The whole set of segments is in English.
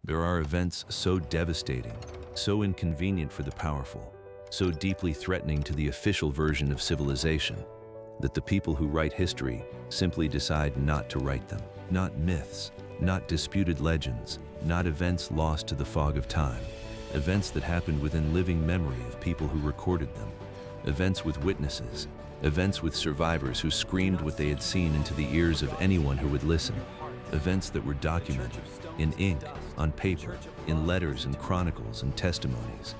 There are events so devastating, so inconvenient for the powerful, so deeply threatening to the official version of civilization, that the people who write history simply decide not to write them. Not myths, not disputed legends, not events lost to the fog of time. Events that happened within living memory of people who recorded them. Events with witnesses. Events with survivors who screamed what they had seen into the ears of anyone who would listen. Events that were documented, in ink, on paper, in letters and chronicles and testimonies,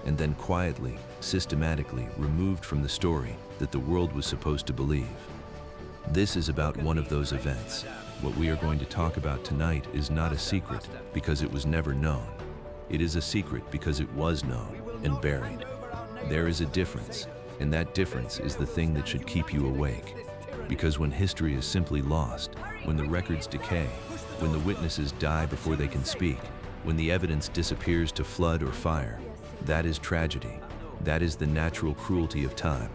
and then quietly, systematically removed from the story that the world was supposed to believe. This is about one of those events. What we are going to talk about tonight is not a secret because it was never known. It is a secret because it was known and buried. There is a difference, and that difference is the thing that should keep you awake. Because when history is simply lost, when the records decay, when the witnesses die before they can speak, when the evidence disappears to flood or fire, that is tragedy. That is the natural cruelty of time.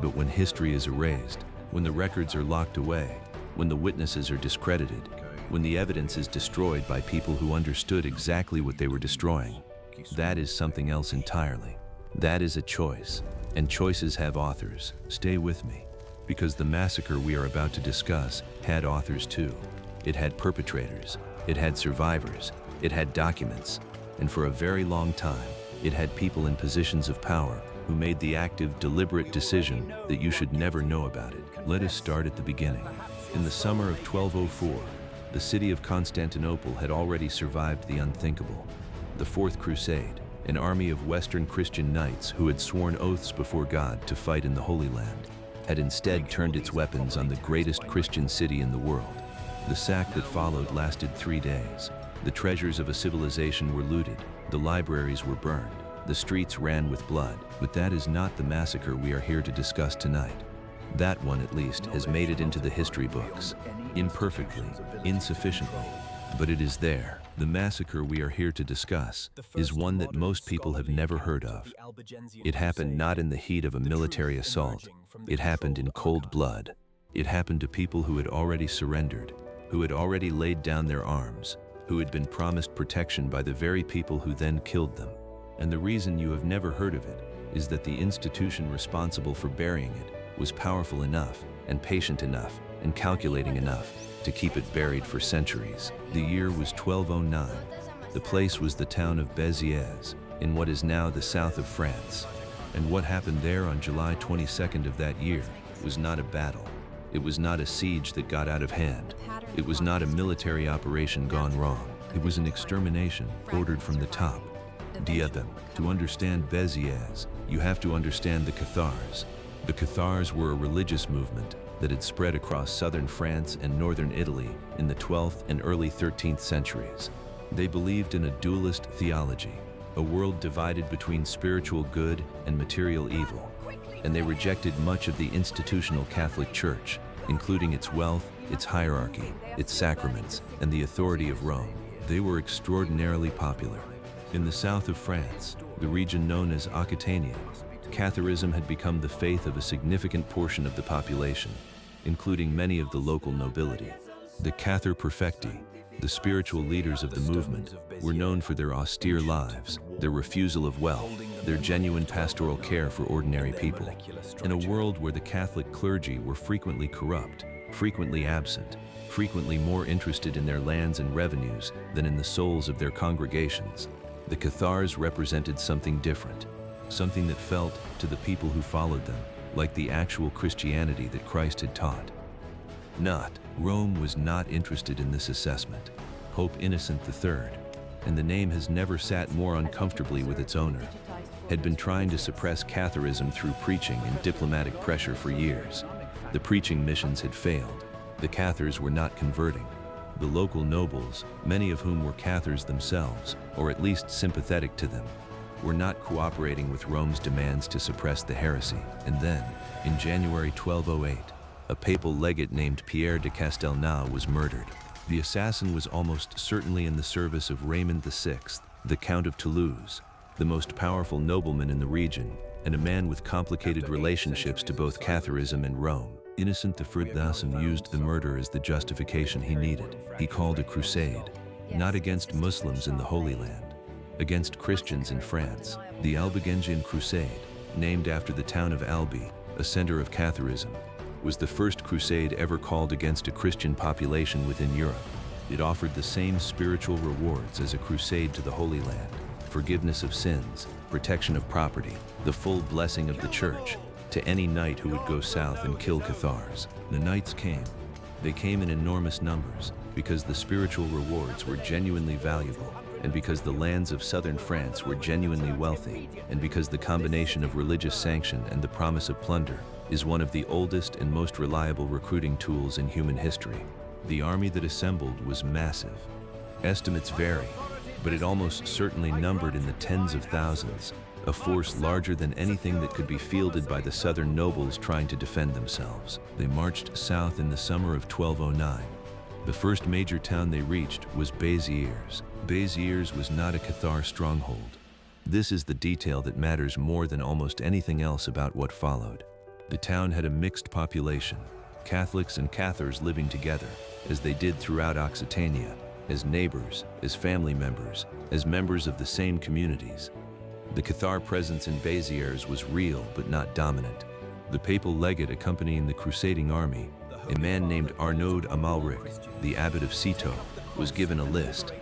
But when history is erased, when the records are locked away, when the witnesses are discredited, when the evidence is destroyed by people who understood exactly what they were destroying, that is something else entirely. That is a choice, and choices have authors. Stay with me, because the massacre we are about to discuss had authors too. It had perpetrators, it had survivors, it had documents, and for a very long time, it had people in positions of power who made the active, deliberate decision that you should never know about it. Let us start at the beginning. In the summer of 1204, the city of Constantinople had already survived the unthinkable. The Fourth Crusade, an army of Western Christian knights who had sworn oaths before God to fight in the Holy Land, had instead turned its weapons on the greatest Christian city in the world. The sack that followed lasted 3 days. The treasures of a civilization were looted, the libraries were burned, the streets ran with blood. But that is not the massacre we are here to discuss tonight. That one, at least, has made it into the history books. Imperfectly, insufficiently, but it is there. The massacre we are here to discuss is one that most people have never heard of. It happened not in the heat of a military assault. It happened in cold blood. It happened to people who had already surrendered, who had already laid down their arms, who had been promised protection by the very people who then killed them. And the reason you have never heard of it is that the institution responsible for burying it was powerful enough and patient enough and calculating enough to keep it buried for centuries. The year was 1209. The place was the town of Béziers, in what is now the south of France. And what happened there on July 22nd of that year was not a battle. It was not a siege that got out of hand. It was not a military operation gone wrong. It was an extermination ordered from the top. Diabem. To understand Béziers, you have to understand the Cathars. The Cathars were a religious movement that had spread across southern France and northern Italy in the 12th and early 13th centuries. They believed in a dualist theology, a world divided between spiritual good and material evil, and they rejected much of the institutional Catholic Church, including its wealth, its hierarchy, its sacraments, and the authority of Rome. They were extraordinarily popular. In the south of France, the region known as Aquitania, Catharism had become the faith of a significant portion of the population, including many of the local nobility. The Cathar perfecti, the spiritual leaders of the movement, were known for their austere lives, their refusal of wealth, their genuine pastoral care for ordinary people. In a world where the Catholic clergy were frequently corrupt, frequently absent, frequently more interested in their lands and revenues than in the souls of their congregations, the Cathars represented something different, something that felt, to the people who followed them, like the actual Christianity that Christ had taught. Rome was not interested in this assessment. Pope Innocent III, and the name has never sat more uncomfortably with its owner, had been trying to suppress Catharism through preaching and diplomatic pressure for years. The preaching missions had failed. The Cathars were not converting. The local nobles, many of whom were Cathars themselves, or at least sympathetic to them, were not cooperating with Rome's demands to suppress the heresy. And then, in January 1208, a papal legate named Pierre de Castelnau was murdered. The assassin was almost certainly in the service of Raymond VI, the Count of Toulouse, the most powerful nobleman in the region, and a man with complicated relationships to both Catharism and Rome. Innocent III used the murder as the justification he needed. He called a crusade. not against Muslims in the Holy Land, against Christians in France. The Albigensian Crusade, named after the town of Albi, a center of Catharism, was the first crusade ever called against a Christian population within Europe. It offered the same spiritual rewards as a crusade to the Holy Land: forgiveness of sins, protection of property, the full blessing of the church, to any knight who would go south and kill Cathars. The knights came. They came in enormous numbers because the spiritual rewards were genuinely valuable, and because the lands of southern France were genuinely wealthy, and because the combination of religious sanction and the promise of plunder is one of the oldest and most reliable recruiting tools in human history. The army that assembled was massive. Estimates vary, but it almost certainly numbered in the tens of thousands, a force larger than anything that could be fielded by the southern nobles trying to defend themselves. They marched south in the summer of 1209. The first major town they reached was Béziers. Béziers was not a Cathar stronghold. This is the detail that matters more than almost anything else about what followed. The town had a mixed population, Catholics and Cathars living together, as they did throughout Occitania, as neighbors, as family members, as members of the same communities. The Cathar presence in Béziers was real but not dominant. The papal legate accompanying the crusading army, a man named Arnaud Amalric, the abbot of Citeaux, was given a list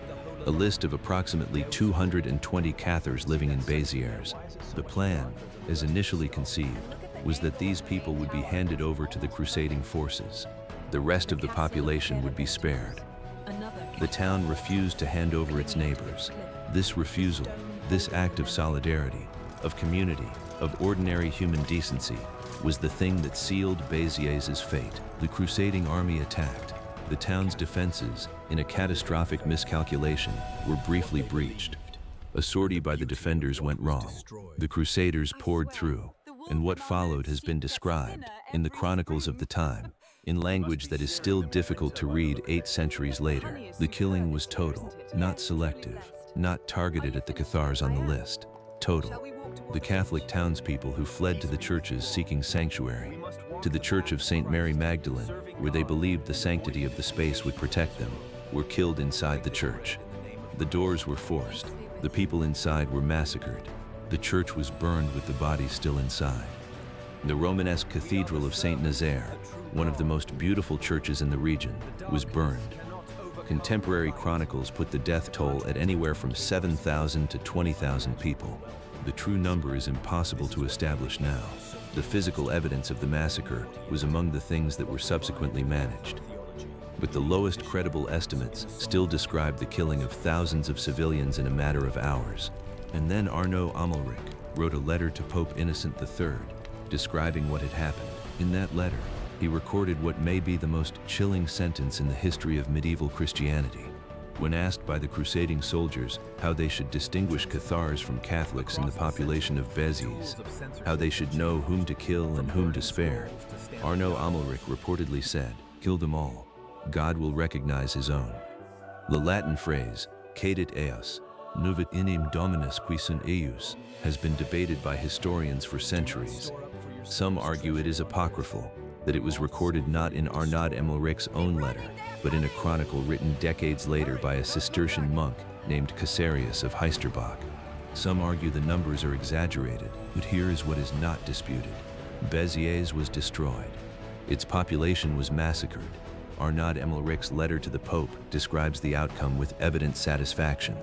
of approximately 220 Cathars living in Béziers. The plan, as initially conceived, was that these people would be handed over to the crusading forces. The rest of the population would be spared. The town refused to hand over its neighbors. This refusal, this act of solidarity, of community, of ordinary human decency, was the thing that sealed Béziers' fate. The crusading army attacked. The town's defenses, in a catastrophic miscalculation, were briefly breached. A sortie by the defenders went wrong. The crusaders poured through, and what followed has been described, in the chronicles of the time, in language that is still difficult to read 8 centuries later. The killing was total, not selective, not targeted at the Cathars on the list. Total. The Catholic townspeople who fled to the churches seeking sanctuary, to the Church of St. Mary Magdalene, where they believed the sanctity of the space would protect them, were killed inside the church. The doors were forced. The people inside were massacred. The church was burned with the bodies still inside. The Romanesque Cathedral of St. Nazaire, one of the most beautiful churches in the region, was burned. Contemporary chronicles put the death toll at anywhere from 7,000 to 20,000 people. The true number is impossible to establish now. The physical evidence of the massacre was among the things that were subsequently managed. But the lowest credible estimates still describe the killing of thousands of civilians in a matter of hours. And then Arnaud Amalric wrote a letter to Pope Innocent III, describing what had happened. In that letter, he recorded what may be the most chilling sentence in the history of medieval Christianity. When asked by the crusading soldiers how they should distinguish Cathars from Catholics in the population of Béziers, how they should know whom to kill and whom to spare, Arnaud Amalric reportedly said, "Kill them all. God will recognize his own." The Latin phrase, "Cadet eos, nuvit inem dominus qui sunt eius," has been debated by historians for centuries. Some argue it is apocryphal, that it was recorded not in Arnaud Amalric's own letter, but in a chronicle written decades later by a Cistercian monk named Cassarius of Heisterbach. Some argue the numbers are exaggerated, but here is what is not disputed. Béziers was destroyed. Its population was massacred. Arnaud Amalric's letter to the Pope describes the outcome with evident satisfaction.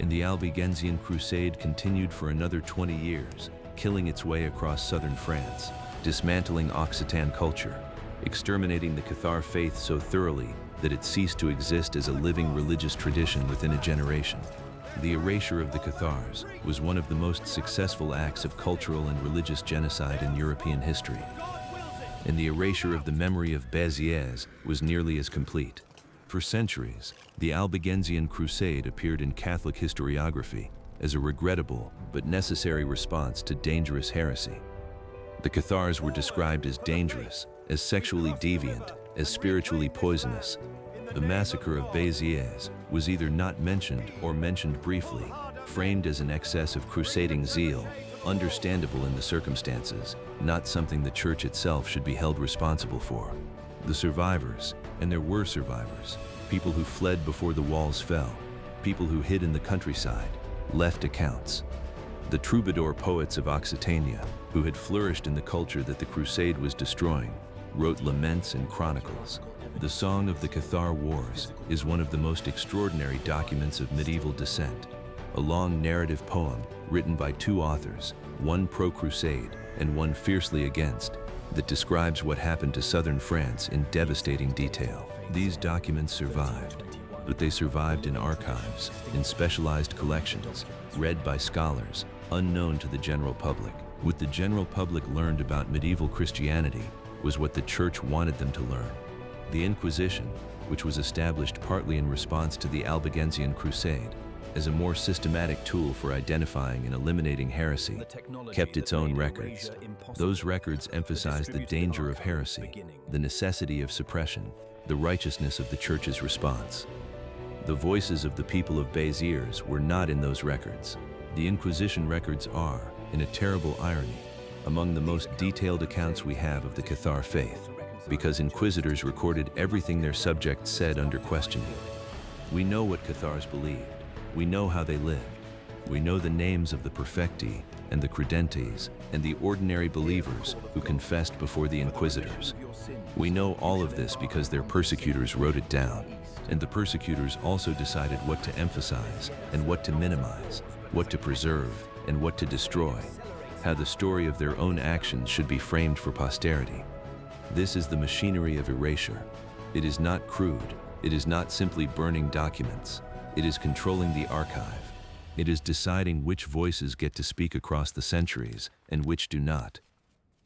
And the Albigensian Crusade continued for another 20 years, killing its way across southern France, dismantling Occitan culture, exterminating the Cathar faith so thoroughly that it ceased to exist as a living religious tradition within a generation. The erasure of the Cathars was one of the most successful acts of cultural and religious genocide in European history. And the erasure of the memory of Béziers was nearly as complete. For centuries, the Albigensian Crusade appeared in Catholic historiography as a regrettable but necessary response to dangerous heresy. The Cathars were described as dangerous, as sexually deviant, as spiritually poisonous. The massacre of Béziers was either not mentioned or mentioned briefly, framed as an excess of crusading zeal, understandable in the circumstances, not something the Church itself should be held responsible for. The survivors, and there were survivors, people who fled before the walls fell, people who hid in the countryside, left accounts. The troubadour poets of Occitania, who had flourished in the culture that the crusade was destroying, wrote laments and chronicles. The Song of the Cathar Wars is one of the most extraordinary documents of medieval descent, a long narrative poem written by two authors, one pro-crusade and one fiercely against, that describes what happened to southern France in devastating detail. These documents survived, but they survived in archives, in specialized collections, read by scholars, unknown to the general public. What the general public learned about medieval Christianity was what the Church wanted them to learn. The Inquisition, which was established partly in response to the Albigensian Crusade, as a more systematic tool for identifying and eliminating heresy, kept its own records. Those records emphasized the danger of heresy, the necessity of suppression, the righteousness of the Church's response. The voices of the people of Béziers were not in those records. The Inquisition records are, in a terrible irony, among the most detailed accounts we have of the Cathar faith, because inquisitors recorded everything their subjects said under questioning. We know what Cathars believed. We know how they lived. We know the names of the perfecti and the credentes and the ordinary believers who confessed before the inquisitors. We know all of this because their persecutors wrote it down, and the persecutors also decided what to emphasize and what to minimize, what to preserve and what to destroy, how the story of their own actions should be framed for posterity. This is the machinery of erasure. It is not crude. It is not simply burning documents. It is controlling the archive. It is deciding which voices get to speak across the centuries and which do not.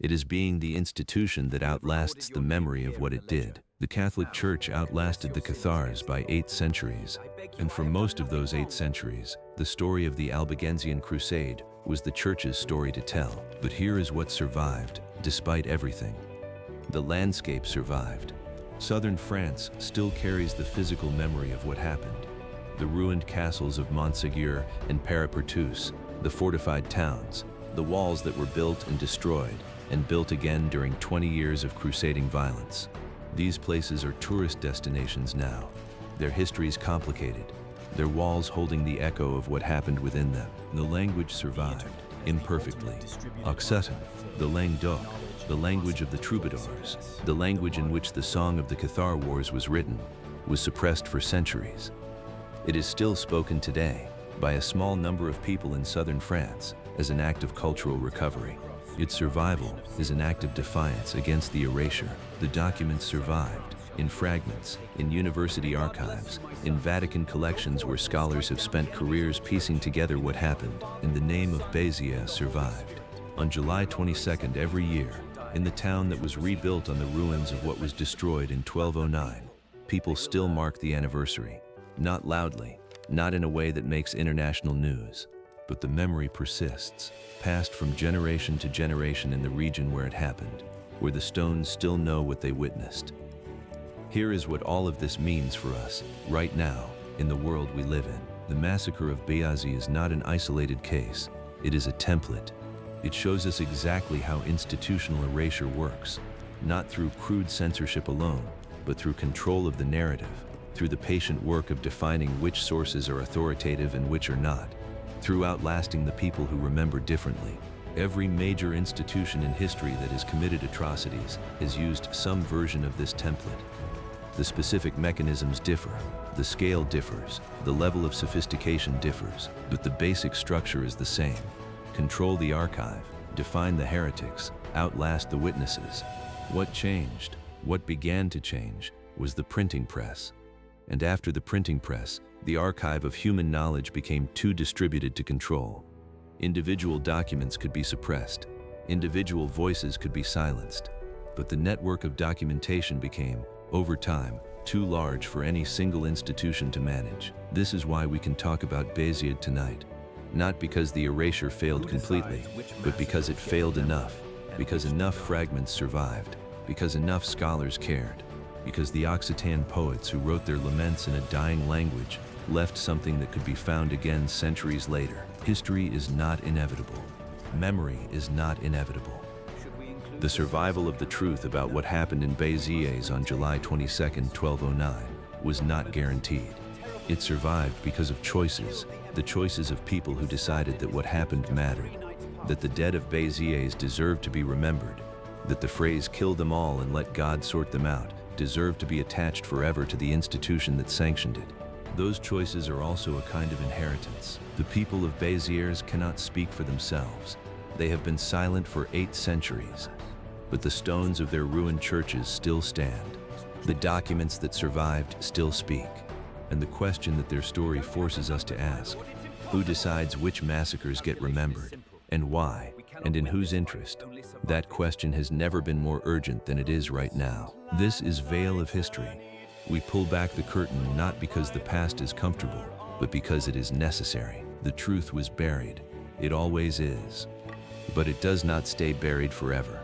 It is being the institution that outlasts the memory of what it did. The Catholic Church outlasted the Cathars by 8 centuries, and for most of those 8 centuries, the story of the Albigensian Crusade was the Church's story to tell. But here is what survived, despite everything. The landscape survived. Southern France still carries the physical memory of what happened. The ruined castles of Massacre and Peripertus, the fortified towns, the walls that were built and destroyed, and built again during 20 years of crusading violence. These places are tourist destinations now. Their histories complicated, their walls holding the echo of what happened within them. The language survived, imperfectly. Occitan, the Languedoc, the language of the troubadours, the language in which the Song of the Cathar Wars was written, was suppressed for centuries. It is still spoken today by a small number of people in southern France as an act of cultural recovery. Its survival is an act of defiance against the erasure. The documents survived in fragments, in university archives, in Vatican collections where scholars have spent careers piecing together what happened, and the name of Béziers survived. On July 22nd every year, in the town that was rebuilt on the ruins of what was destroyed in 1209, people still mark the anniversary. Not loudly, not in a way that makes international news, but the memory persists, passed from generation to generation in the region where it happened, where the stones still know what they witnessed. Here is what all of this means for us, right now, in the world we live in. The massacre of Béziers is not an isolated case, it is a template. It shows us exactly how institutional erasure works, not through crude censorship alone, but through control of the narrative, through the patient work of defining which sources are authoritative and which are not, through outlasting the people who remember differently. Every major institution in history that has committed atrocities has used some version of this template. The specific mechanisms differ, the scale differs, the level of sophistication differs, but the basic structure is the same. Control the archive, define the heretics, outlast the witnesses. What changed, what began to change, was the printing press. And after the printing press, the archive of human knowledge became too distributed to control. Individual documents could be suppressed, individual voices could be silenced, but the network of documentation became, over time, too large for any single institution to manage. This is why we can talk about Béziers tonight. Not because the erasure failed completely, but because it failed enough, because enough fragments survived, because enough scholars cared. Because the Occitan poets who wrote their laments in a dying language left something that could be found again centuries later. History is not inevitable. Memory is not inevitable. The survival of the truth about what happened in Béziers on July 22, 1209, was not guaranteed. It survived because of choices, the choices of people who decided that what happened mattered, that the dead of Béziers deserved to be remembered, that the phrase "kill them all and let God sort them out" deserved to be attached forever to the institution that sanctioned it. Those choices are also a kind of inheritance. The people of Béziers cannot speak for themselves. They have been silent for 8 centuries, but the stones of their ruined churches still stand. The documents that survived still speak, and the question that their story forces us to ask: who decides which massacres get remembered, and why, and in whose interest? That question has never been more urgent than it is right now. This is Veil of History. We pull back the curtain not because the past is comfortable, but because it is necessary. The truth was buried. It always is. But it does not stay buried forever.